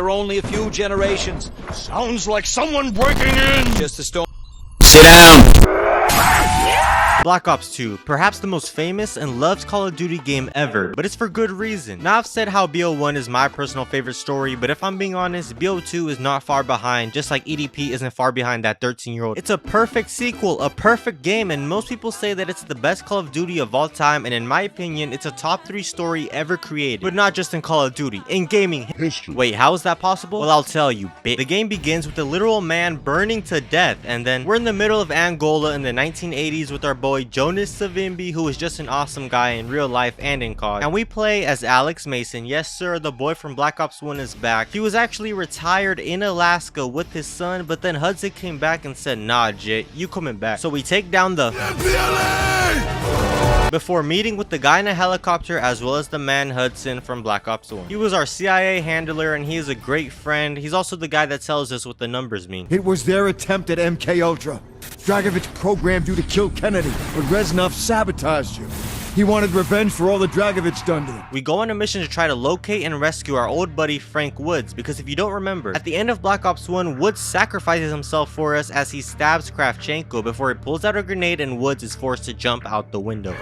here only a few generations. Sounds like someone breaking in! Just a storm. Sit down! Black Ops 2, perhaps the most famous and loved Call of Duty game ever, but it's for good reason. Now I've said how B01 is my personal favorite story, but if I'm being honest, B02 is not far behind, just like EDP isn't far behind that 13-year-old. It's a perfect sequel, a perfect game, and most people say that it's the best Call of Duty of all time, and in my opinion, it's a top 3 story ever created. But not just in Call of Duty, in gaming history. Wait, how is that possible? Well, I'll tell you, bitch. The game begins with a literal man burning to death, and then we're in the middle of Angola in the 1980s with our boy Jonas Savimbi, who is just an awesome guy in real life and in COD. And we play as Alex Mason. Yes sir, the boy from Black Ops 1 is back. He was actually retired in Alaska with his son, but then Hudson came back and said, nah Jit, you coming back. So we take down the MPLA! Before meeting with the guy in a helicopter as well as the man Hudson from Black Ops 1. He was our CIA handler and he is a great friend. He's also the guy that tells us what the numbers mean. It was their attempt at MK Ultra. Dragovich programmed you to kill Kennedy, but Reznov sabotaged you. He wanted revenge for all the Dragovich done to him. We go on a mission to try to locate and rescue our old buddy Frank Woods, because if you don't remember, at the end of Black Ops 1, Woods sacrifices himself for us as he stabs Kravchenko before he pulls out a grenade and Woods is forced to jump out the window.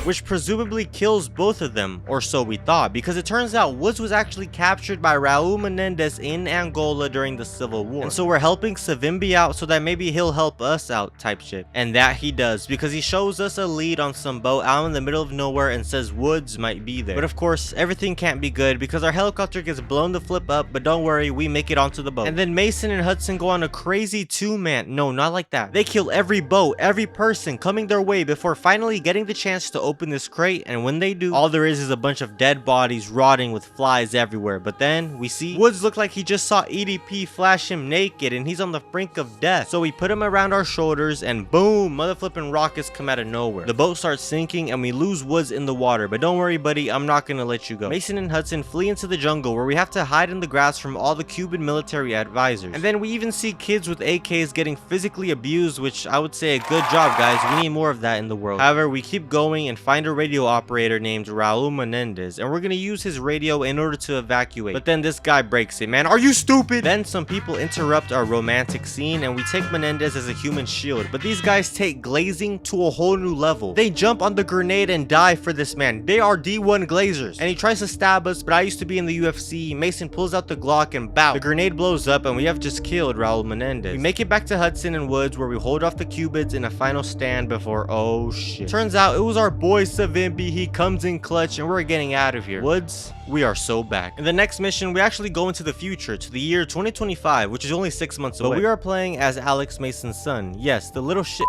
Which presumably kills both of them, or so we thought, because it turns out Woods was actually captured by Raul Menendez in Angola during the Civil War. And so we're helping Savimbi out so that maybe he'll help us out type shit. And that he does, because he shows us a lead on some boat out in the middle of nowhere and says Woods might be there. But of course, everything can't be good because our helicopter gets blown the flip up, but don't worry, we make it onto the boat. And then Mason and Hudson go on a crazy two-man, no, not like that. They kill every boat, every person coming their way before finally getting the chance to open this crate, and when they do, all there is a bunch of dead bodies rotting with flies everywhere. But then we see Woods look like he just saw EDP flash him naked and he's on the brink of death. So we put him around our shoulders and boom, mother flipping rockets come out of nowhere. The boat starts sinking and we lose Woods in the water, but don't worry buddy, I'm not gonna let you go. Mason and Hudson flee into the jungle where we have to hide in the grass from all the Cuban military advisors. And then we even see kids with AKs getting physically abused, which I would say a good job guys, we need more of that in the world. However, we keep going and find a radio operator named Raul Menendez, and we're gonna use his radio in order to evacuate. But then this guy breaks it. Man, are you stupid? Then some people interrupt our romantic scene and we take Menendez as a human shield, but these guys take Glazing to a whole new level. They jump on the grenade and die for this man. They are D1 Glazers, and he tries to stab us, but I used to be in the UFC. Mason pulls out the Glock and bow. The grenade blows up and we have just killed Raul Menendez. We make it back to Hudson and Woods where we hold off the Cubans in a final stand before, oh shit. Turns out it was our boy Savimbi. He comes in clutch and we're getting out of here. Woods, we are so back. In the next mission, we actually go into the future to the year 2025, which is only 6 months away. But we are playing as Alex Mason's son. Yes, the little shit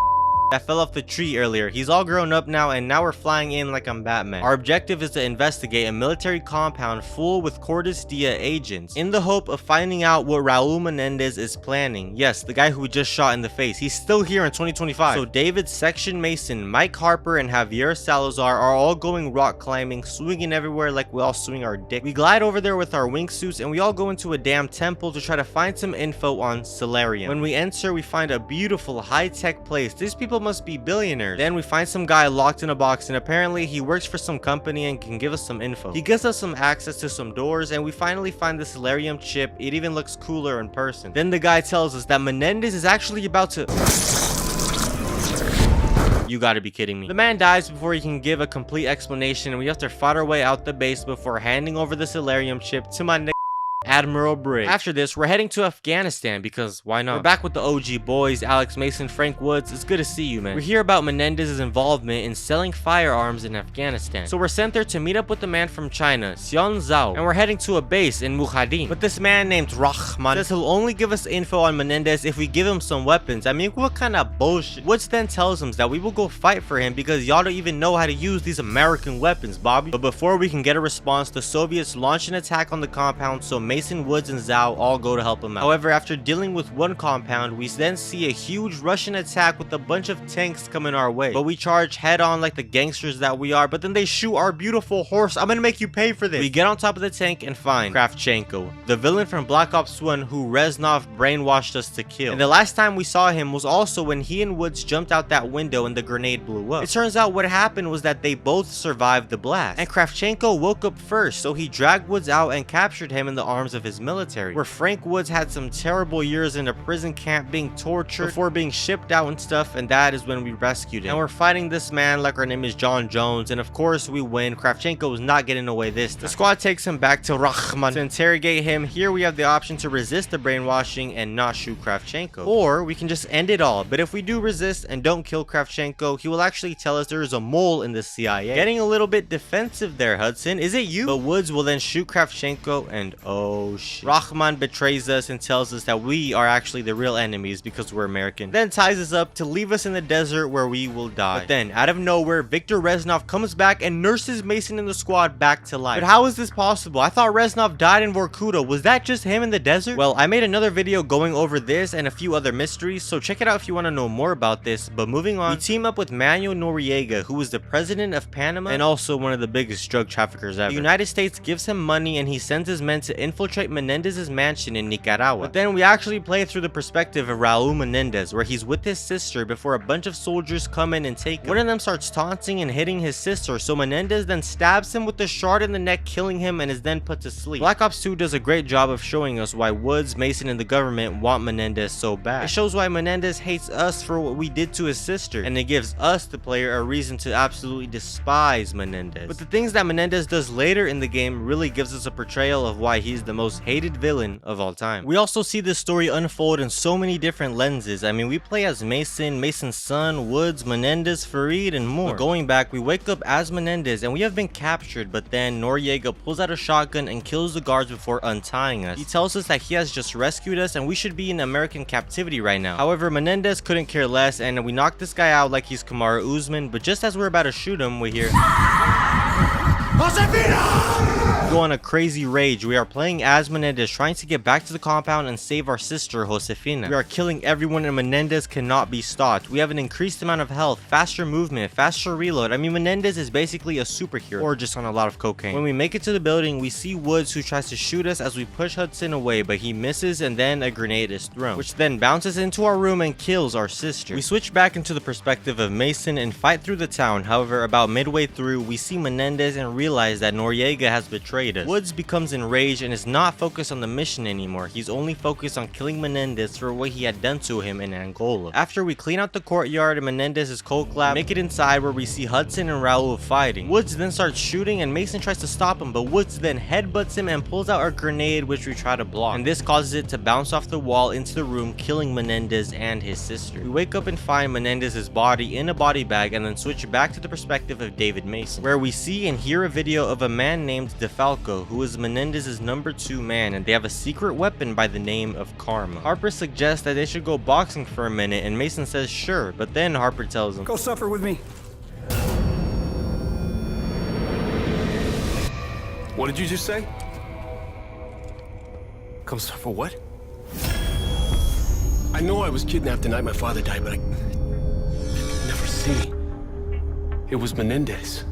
that fell off the tree earlier. He's all grown up now, and now we're flying in like I'm Batman. Our objective is to investigate a military compound full with Cordes Dia agents in the hope of finding out what Raul Menendez is planning. Yes, the guy who we just shot in the face. He's still here in 2025. So David, Section Mason, Mike Harper, and Javier Salazar are all going rock climbing, swinging everywhere like we all swing our dick. We glide over there with our wingsuits and we all go into a damn temple to try to find some info on Celerium. When we enter, we find a beautiful high-tech place. These people must be billionaires. Then we find some guy locked in a box, and apparently he works for some company and can give us some info. He gives us some access to some doors, and we finally find the Celerium chip. It even looks cooler in person. Then the guy tells us that Menendez is actually about to... You gotta be kidding me. The man dies before he can give a complete explanation, and we have to fight our way out the base before handing over the Celerium chip to my Admiral Briggs. After this, we're heading to Afghanistan because why not? We're back with the OG boys, Alex Mason, Frank Woods. It's good to see you, man. We hear about Menendez's involvement in selling firearms in Afghanistan. So we're sent there to meet up with the man from China, Xian Zhao, and we're heading to a base in Mujahideen. But this man named Rahman says he'll only give us info on Menendez if we give him some weapons. I mean, what kind of bullshit? Woods then tells him that we will go fight for him because y'all don't even know how to use these American weapons, Bobby. But before we can get a response, the Soviets launch an attack on the compound, so Mason Mason, Woods, and Zhao all go to help him out. However, after dealing with one compound, we then see a huge Russian attack with a bunch of tanks coming our way. But we charge head on like the gangsters that we are, but then they shoot our beautiful horse. I'm gonna make you pay for this. We get on top of the tank and find Kravchenko, the villain from Black Ops 1 who Reznov brainwashed us to kill. And the last time we saw him was also when he and Woods jumped out that window and the grenade blew up. It turns out what happened was that they both survived the blast, and Kravchenko woke up first, so he dragged Woods out and captured him in the arms of his military, where Frank Woods had some terrible years in a prison camp being tortured before being shipped out and stuff, and that is when we rescued him. And we're fighting this man like our name is John Jones, and of course we win. Kravchenko is not getting away this time. The squad takes him back to Rahman to interrogate him. Here we have the option to resist the brainwashing and not shoot Kravchenko, or we can just end it all. But if we do resist and don't kill Kravchenko, he will actually tell us there is a mole in the CIA. Getting a little bit defensive there, Hudson. Is it you? But Woods will then shoot Kravchenko, and oh shit. Rahman betrays us and tells us that we are actually the real enemies because we're American. Then ties us up to leave us in the desert where we will die. But then, out of nowhere, Viktor Reznov comes back and nurses Mason and the squad back to life. But how is this possible? I thought Reznov died in Vorkuta. Was that just him in the desert? Well, I made another video going over this and a few other mysteries, so check it out if you want to know more about this. But moving on, we team up with Manuel Noriega, who is the president of Panama and also one of the biggest drug traffickers ever. The United States gives him money and he sends his men to infiltrate Menendez's mansion in Nicaragua. But then we actually play through the perspective of Raul Menendez, where he's with his sister before a bunch of soldiers come in and take him. One of them starts taunting and hitting his sister, so Menendez then stabs him with the shard in the neck, killing him, and is then put to sleep. Black Ops 2 does a great job of showing us why Woods, Mason, and the government want Menendez so bad. It shows why Menendez hates us for what we did to his sister, and it gives us, the player, a reason to absolutely despise Menendez. But the things that Menendez does later in the game really gives us a portrayal of why he's the most hated villain of all time. We also see this story unfold in so many different lenses. I mean, we play as Mason, Mason's son, Woods, Menendez, Farid, and more. But going back, we wake up as Menendez and we have been captured, but then Noriega pulls out a shotgun and kills the guards before untying us. He tells us that he has just rescued us and we should be in American captivity right now. However, Menendez couldn't care less, and we knock this guy out like he's Kamaru Usman, but just as we're about to shoot him, we hear go on a crazy rage. We are playing as Menendez, trying to get back to the compound and save our sister Josefina. We are killing everyone and Menendez cannot be stopped. We have an increased amount of health, faster movement, faster reload. I mean, Menendez is basically a superhero, or just on a lot of cocaine. When we make it to the building, we see Woods, who tries to shoot us as we push Hudson away, but he misses, and then a grenade is thrown, which then bounces into our room and kills our sister. We switch back into the perspective of Mason and fight through the town. However, about midway through, we see Menendez and realize that Noriega has betrayed us. Woods becomes enraged and is not focused on the mission anymore. He's only focused on killing Menendez for what he had done to him in Angola. After we clean out the courtyard and Menendez's coke lab, make it inside where we see Hudson and Raul fighting. Woods then starts shooting and Mason tries to stop him, but Woods then headbutts him and pulls out a grenade, which we try to block, and this causes it to bounce off the wall into the room, killing Menendez and his sister. We wake up and find Menendez's body in a body bag, and then switch back to the perspective of David Mason, where we see and hear a video of a man named DeFalco, who is Menendez's #2 man, and they have a secret weapon by the name of Karma. Harper suggests that they should go boxing for a minute, and Mason says sure, but then Harper tells him, "Go suffer with me." What did you just say? Come suffer what? I know I was kidnapped the night my father died, but I could never see. It was Menendez.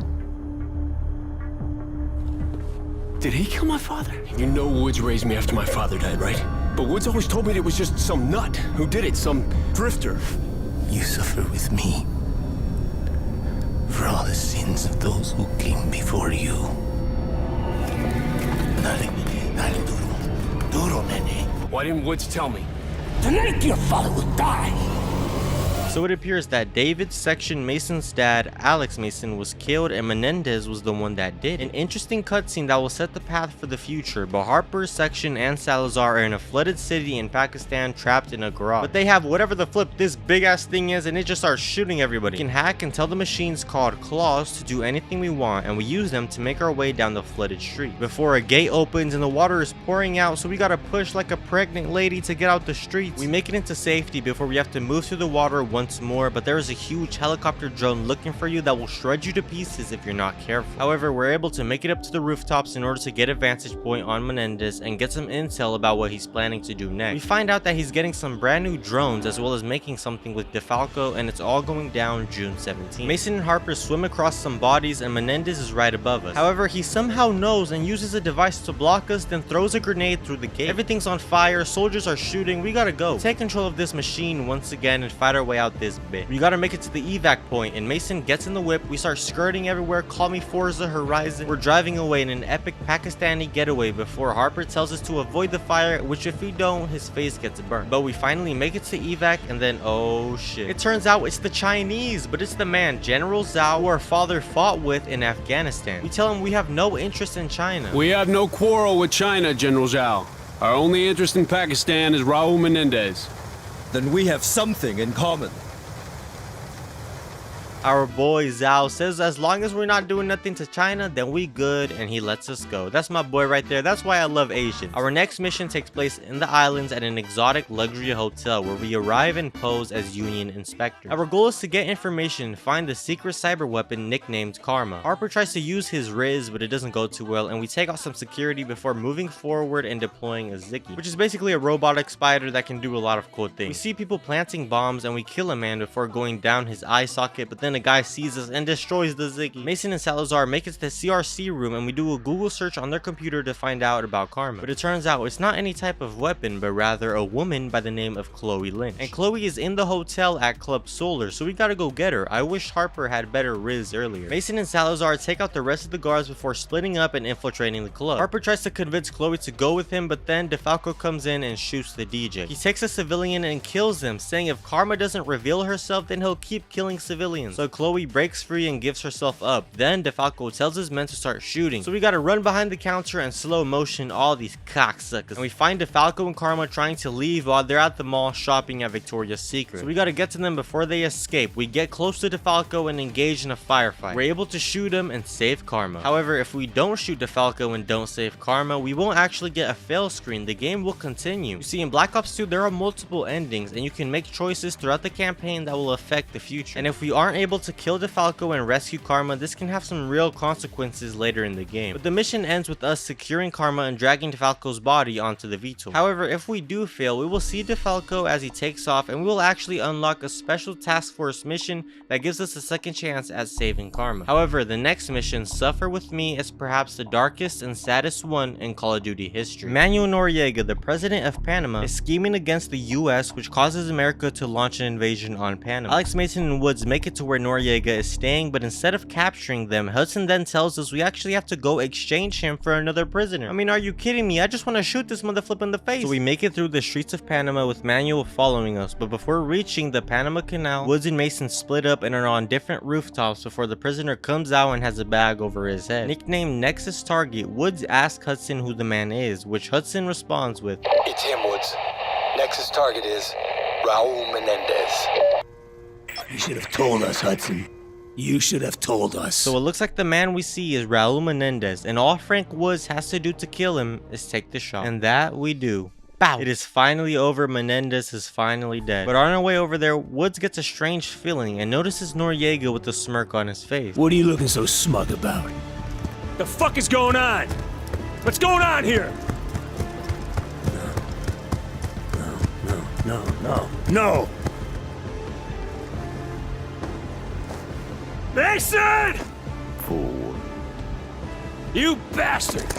Did he kill my father? You know Woods raised me after my father died, right? But Woods always told me it was just some nut who did it, some drifter. You suffer with me for all the sins of those who came before you. Dale duro, nene. Why didn't Woods tell me? Tonight your father will die. So it appears that David Section Mason's dad, Alex Mason, was killed and Menendez was the one that did it. An interesting cutscene that will set the path for the future, but Harper, Section, and Salazar are in a flooded city in Pakistan, trapped in a garage. But they have whatever the flip this big ass thing is, and it just starts shooting everybody. We can hack and tell the machines called claws to do anything we want, and we use them to make our way down the flooded street. Before a gate opens and the water is pouring out, so we gotta push like a pregnant lady to get out the streets. We make it into safety before we have to move through the water once once more, but there is a huge helicopter drone looking for you that will shred you to pieces if you're not careful. However, we're able to make it up to the rooftops in order to get a vantage point on Menendez and get some intel about what he's planning to do next. We find out that he's getting some brand new drones as well as making something with DeFalco, and it's all going down June 17th. Mason and Harper swim across some bodies and Menendez is right above us. However, he somehow knows and uses a device to block us, then throws a grenade through the gate. Everything's on fire, soldiers are shooting, we gotta go. Take control of this machine once again and fight our way out this bit. We gotta make it to the evac point, and Mason gets in the whip. We start skirting everywhere, call me Forza Horizon. We're driving away in an epic Pakistani getaway before Harper tells us to avoid the fire, which if we don't, his face gets burned. But we finally make it to evac, and then oh shit. It turns out it's the Chinese, but it's the man General Zhao who our father fought with in Afghanistan. We tell him we have no interest in China. We have no quarrel with China, General Zhao. Our only interest in Pakistan is Raul Menendez. Then we have something in common. Our boy Zhao says as long as we're not doing nothing to China, then we good, and he lets us go. That's my boy right there. That's why I love Asians. Our next mission takes place in the islands at an exotic luxury hotel where we arrive and pose as Union inspectors. Our goal is to get information and find the secret cyber weapon nicknamed Karma. Harper tries to use his Riz, but it doesn't go too well, and we take out some security before moving forward and deploying a Ziki, which is basically a robotic spider that can do a lot of cool things. We see people planting bombs and we kill a man before going down his eye socket, but then a guy sees us and destroys the Ziggy. Mason and Salazar make it to the CRC room and we do a Google search on their computer to find out about Karma. But it turns out it's not any type of weapon, but rather a woman by the name of Chloe Lynch. And Chloe is in the hotel at Club Solar, so we gotta go get her. I wish Harper had better Riz earlier. Mason and Salazar take out the rest of the guards before splitting up and infiltrating the club. Harper tries to convince Chloe to go with him, but then DeFalco comes in and shoots the DJ. He takes a civilian and kills him, saying if Karma doesn't reveal herself, then he'll keep killing civilians. So Chloe breaks free and gives herself up. Then DeFalco tells his men to start shooting. So we gotta run behind the counter and slow motion all these cocksuckers. And we find DeFalco and Karma trying to leave while they're at the mall shopping at Victoria's Secret. So we gotta get to them before they escape. We get close to DeFalco and engage in a firefight. We're able to shoot him and save Karma. However, if we don't shoot DeFalco and don't save Karma, we won't actually get a fail screen. The game will continue. You see, in Black Ops 2, there are multiple endings and you can make choices throughout the campaign that will affect the future. And if we aren't able to kill DeFalco and rescue Karma, this can have some real consequences later in the game. But the mission ends with us securing Karma and dragging DeFalco's body onto the VTOL. However, if we do fail, we will see DeFalco as he takes off and we will actually unlock a special task force mission that gives us a second chance at saving Karma. However, the next mission, Suffer With Me, is perhaps the darkest and saddest one in Call of Duty history. Manuel Noriega, the president of Panama, is scheming against the US, which causes America to launch an invasion on Panama. Alex, Mason, and Woods make it to where Noriega is staying, but instead of capturing them, Hudson then tells us we actually have to go exchange him for another prisoner. I mean, are you kidding me? I just want to shoot this motherflip in the face. So we make it through the streets of Panama with Manuel following us, but before reaching the Panama Canal, Woods and Mason split up and are on different rooftops before the prisoner comes out and has a bag over his head. Nicknamed Nexus Target, Woods asks Hudson who the man is, which Hudson responds with, "It's him, Woods. Nexus target is Raul Menendez." You should have told us, Hudson. You should have told us. So it looks like the man we see is Raul Menendez, and all Frank Woods has to do to kill him is take the shot. And that we do. Bow! It is finally over. Menendez is finally dead. But on our way over there, Woods gets a strange feeling and notices Noriega with a smirk on his face. What are you looking so smug about? The fuck is going on? What's going on here? No! Mason! Fool. You bastard!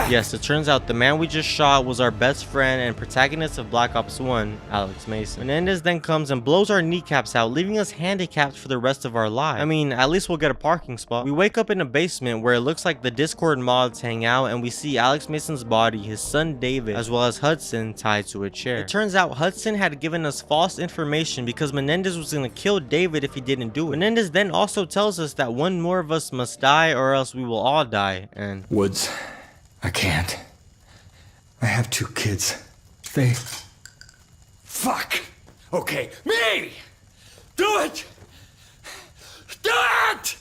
Yes, it turns out the man we just shot was our best friend and protagonist of Black Ops 1, Alex Mason. Menendez then comes and blows our kneecaps out, leaving us handicapped for the rest of our lives. I mean, at least we'll get a parking spot. We wake up in a basement where it looks like the Discord mods hang out, and we see Alex Mason's body, his son David, as well as Hudson tied to a chair. It turns out Hudson had given us false information because Menendez was going to kill David if he didn't do it. Menendez then also tells us that one more of us must die or else we will all die, and Woods, I can't. I have 2 kids. They... Fuck! Okay, me! Do it! Do it!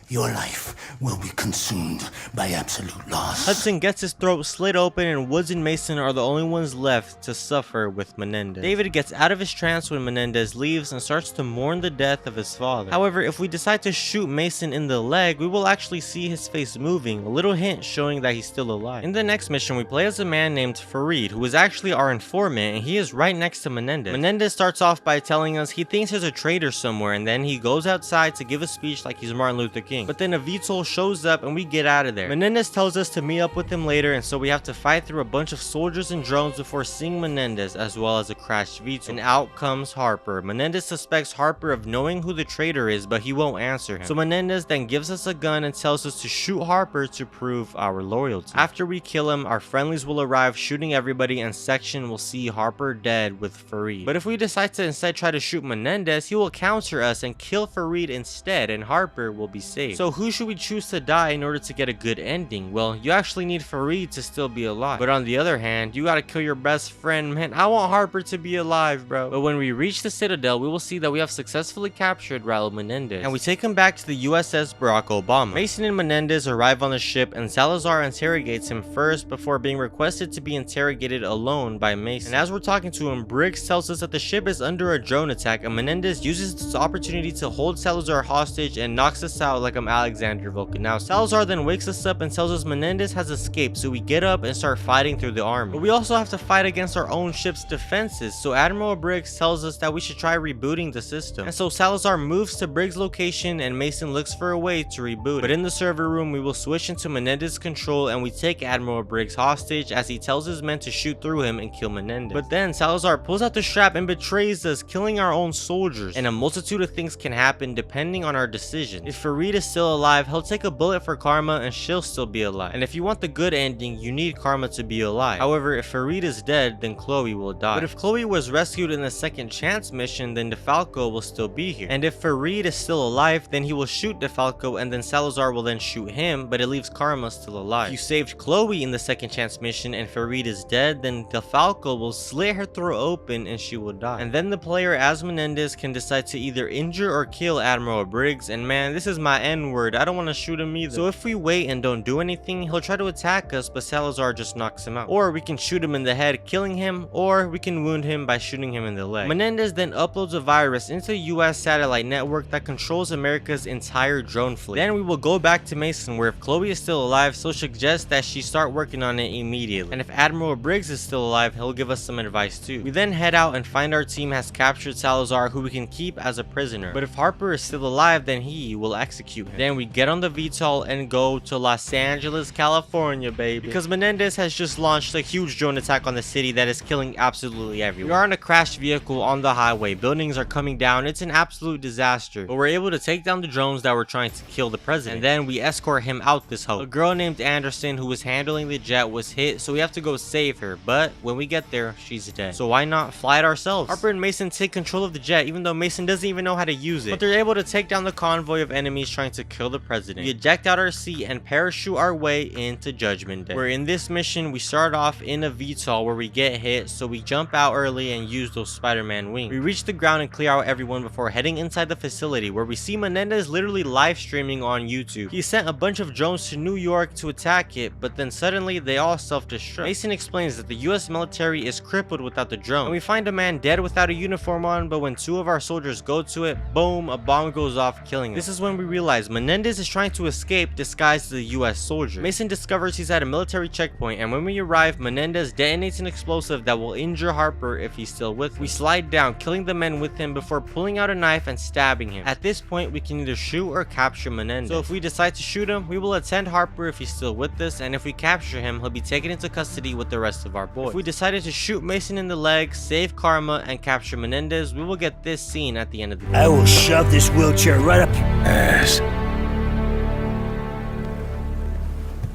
Your life will be consumed by absolute loss. Hudson gets his throat slit open, and Woods and Mason are the only ones left to suffer with Menendez. David gets out of his trance when Menendez leaves and starts to mourn the death of his father. However, if we decide to shoot Mason in the leg, we will actually see his face moving, a little hint showing that he's still alive. In the next mission, we play as a man named Farid, who is actually our informant, and he is right next to Menendez. Menendez starts off by telling us he thinks there's a traitor somewhere, and then he goes outside to give a speech like he's Martin Luther King. But then a VTOL shows up and we get out of there. Menendez tells us to meet up with him later, and so we have to fight through a bunch of soldiers and drones before seeing Menendez, as well as a crashed VTOL. And out comes Harper. Menendez suspects Harper of knowing who the traitor is, but he won't answer him. So Menendez then gives us a gun and tells us to shoot Harper to prove our loyalty. After we kill him, our friendlies will arrive shooting everybody, and Section will see Harper dead with Farid. But if we decide to instead try to shoot Menendez, he will counter us and kill Farid instead, and Harper will be saved. So who should we choose to die in order to get a good ending? Well, you actually need Farid to still be alive. But on the other hand, you gotta kill your best friend. Man, I want Harper to be alive, bro. But when we reach the Citadel, we will see that we have successfully captured Raul Menendez, and we take him back to the USS Barack Obama. Mason and Menendez arrive on the ship, and Salazar interrogates him first before being requested to be interrogated alone by Mason. And as we're talking to him, Briggs tells us that the ship is under a drone attack, and Menendez uses this opportunity to hold Salazar hostage and knocks us out like I'm Alexander Vulcan. Now, Salazar then wakes us up and tells us Menendez has escaped, so we get up and start fighting through the army. But we also have to fight against our own ship's defenses, so Admiral Briggs tells us that we should try rebooting the system. And so Salazar moves to Briggs' location, and Mason looks for a way to reboot it. But in the server room, we will switch into Menendez's control, and we take Admiral Briggs hostage as he tells his men to shoot through him and kill Menendez. But then Salazar pulls out the strap and betrays us, killing our own soldiers. And a multitude of things can happen depending on our decision. If Farid is still alive, he'll take a bullet for Karma and she'll still be alive. And if you want the good ending, you need Karma to be alive. However, if Farid is dead, then Chloe will die. But if Chloe was rescued in the second chance mission, then DeFalco will still be here. And if Farid is still alive, then he will shoot DeFalco, and then Salazar will then shoot him, but it leaves Karma still alive. If you saved Chloe in the second chance mission and Farid is dead, then DeFalco will slit her throat open and she will die. And then the player as Menendez can decide to either injure or kill Admiral Briggs, and man, this is my N-word, I don't want to shoot him either. So if we wait and don't do anything, he'll try to attack us, but Salazar just knocks him out. Or we can shoot him in the head, killing him, or we can wound him by shooting him in the leg. Menendez then uploads a virus into the US satellite network that controls America's entire drone fleet. Then we will go back to Mason, where if Chloe is still alive, she'll suggest that she start working on it immediately. And if Admiral Briggs is still alive, he'll give us some advice too. We then head out and find our team has captured Salazar, who we can keep as a prisoner. But if Harper is still alive, then he will execute him. Then we get on the VTOL and go to Los Angeles, California, baby. Because Menendez has just launched a huge drone attack on the city that is killing absolutely everyone. We are in a crashed vehicle on the highway. Buildings are coming down. It's an absolute disaster. But we're able to take down the drones that were trying to kill the president. And then we escort him out this hole. A girl named Anderson who was handling the jet was hit, so we have to go save her. But when we get there, she's dead. So why not fly it ourselves? Harper and Mason take control of the jet, even though Mason doesn't even know how to use it. But they're able to take down the convoy of enemies trying to kill the president. We eject out our seat and parachute our way into Judgment Day. Where in this mission, we start off in a VTOL where we get hit, so we jump out early and use those Spider-Man wings. We reach the ground and clear out everyone before heading inside the facility, where we see Menendez literally live streaming on YouTube. He sent a bunch of drones to New York to attack it, but then suddenly they all self-destruct. Mason explains that the US military is crippled without the drone, and we find a man dead without a uniform on, but when two of our soldiers go to it, boom, a bomb goes off, killing him. This is when we realize Menendez is trying to escape disguised as a US soldier. Mason discovers he's at a military checkpoint, and when we arrive, Menendez detonates an explosive that will injure Harper if he's still with him. We slide down, killing the men with him before pulling out a knife and stabbing him. At this point, we can either shoot or capture Menendez. So if we decide to shoot him, we will attend Harper if he's still with us, and if we capture him, he'll be taken into custody with the rest of our boys. If we decided to shoot Mason in the leg, save Karma, and capture Menendez, we will get this scene at the end of the video. I will shove this wheelchair right up your ass.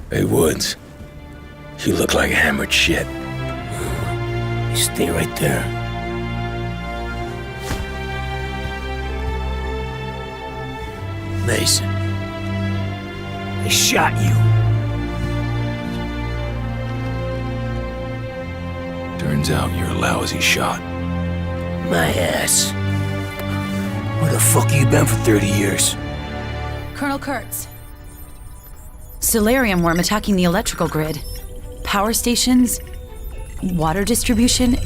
Hey, Woods. You look like hammered shit. You stay right there. Mason, they shot you. Turns out you're a lousy shot. My ass. Where the fuck you been for 30 years? Colonel Kurtz. Celerium worm attacking the electrical grid. Power stations, water distribution.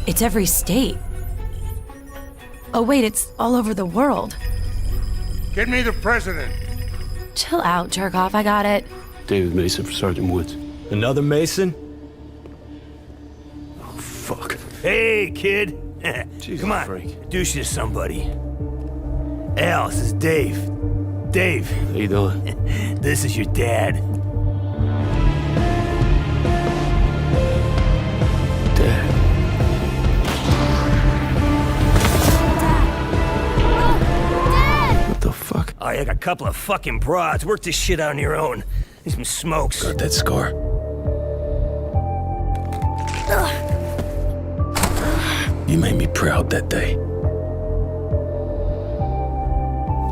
It's every state. Oh wait, it's all over the world. Get me the president. Chill out, jerk off, I got it. David Mason for Sergeant Woods. Another Mason? Oh, fuck. Hey, kid. Jesus, Come on, freak. introduce you to somebody. Al, this is Dave. Dave, How you doing? this is your dad. Dad. What the fuck? Oh, you got a couple of fucking broads. Work this shit out on your own. Need some smokes. Got that scar? You made me proud that day.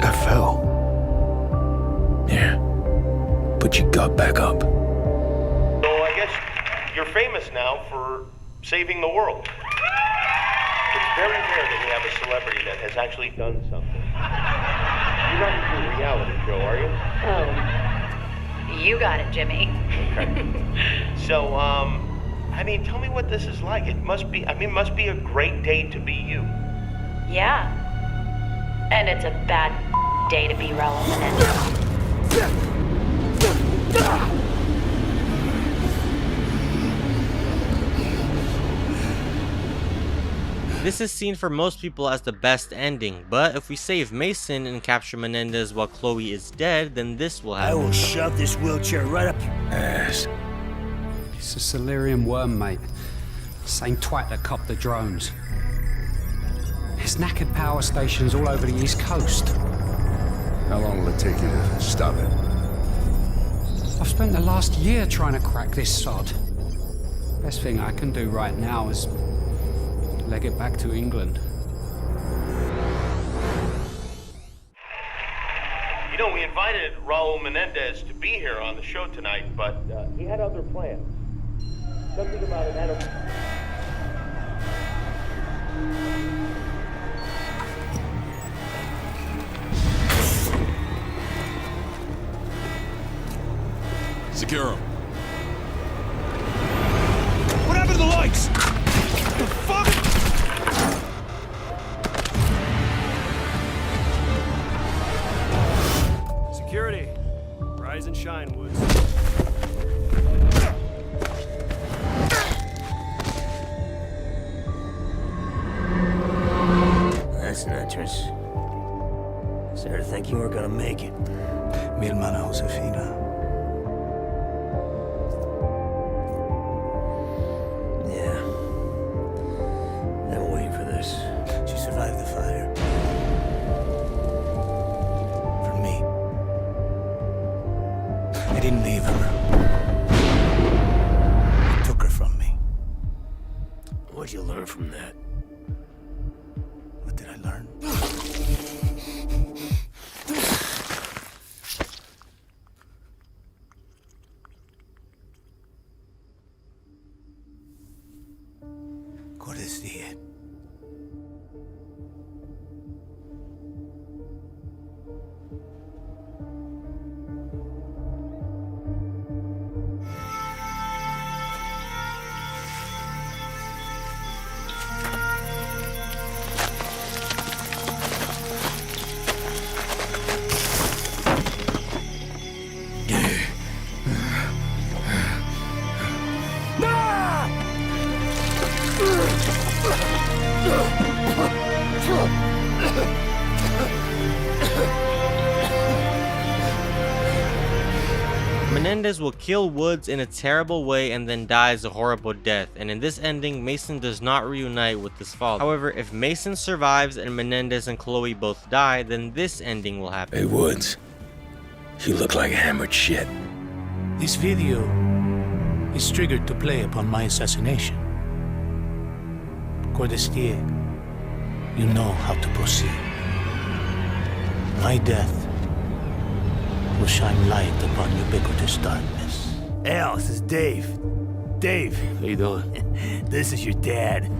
I fell. Yeah. But you got back up. So I guess you're famous now for saving the world. It's very rare that we have a celebrity that has actually done something. You're not into a reality show, are you? Oh. You got it, Jimmy. Okay. So, I mean, tell me what this is like. It must be a great day to be you. Yeah. And it's a bad day to be Raul Menendez. This is seen for most people as the best ending, but if we save Mason and capture Menendez while Chloe is dead, then this will happen. I will shove this wheelchair right up your Ass. It's a Celerium worm, mate. Same twat that copped the drones. There's knackered power stations all over the East Coast. How long will it take you to stop it? I've spent the last year trying to crack this sod. Best thing I can do right now is leg it back to England. You know, we invited Raul Menendez to be here on the show tonight, but he had other plans. Something about an animal. Secure him. What happened to the lights? The fuck? Security. Rise and shine, Woods. That's an entrance. Started to think you weren't gonna make it. Mi hermana Josefina. Yeah. I've been waiting for this. She survived the fire. For me. I didn't leave her. I took her from me. What'd you learn from that? What did I learn? Cortesía. Menendez will kill Woods in a terrible way and then dies a horrible death, and in this ending, Mason does not reunite with his father. However, if Mason survives and Menendez and Chloe both die, then this ending will happen. Hey, Woods. You look like hammered shit. This video is triggered to play upon my assassination. Cortesía, you know how to proceed. My death will shine light upon ubiquitous darkness. Al, this is Dave. Dave. How you doing? This is your dad.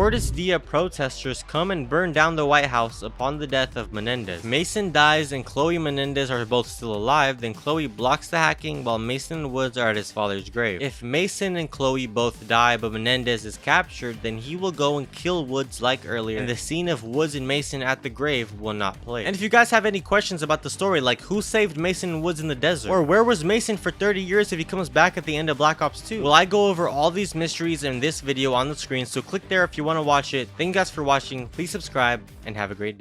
Cortes Dia protesters come and burn down the White House upon the death of Menendez. Mason dies and Chloe and Menendez are both still alive, then Chloe blocks the hacking while Mason and Woods are at his father's grave. If Mason and Chloe both die but Menendez is captured, then he will go and kill Woods like earlier, and the scene of Woods and Mason at the grave will not play. And if you guys have any questions about the story, like who saved Mason and Woods in the desert, or where was Mason for 30 years if he comes back at the end of Black Ops 2, well, I go over all these mysteries in this video on the screen, so click there if you want to watch it. Thank you guys for watching. Please subscribe and have a great day.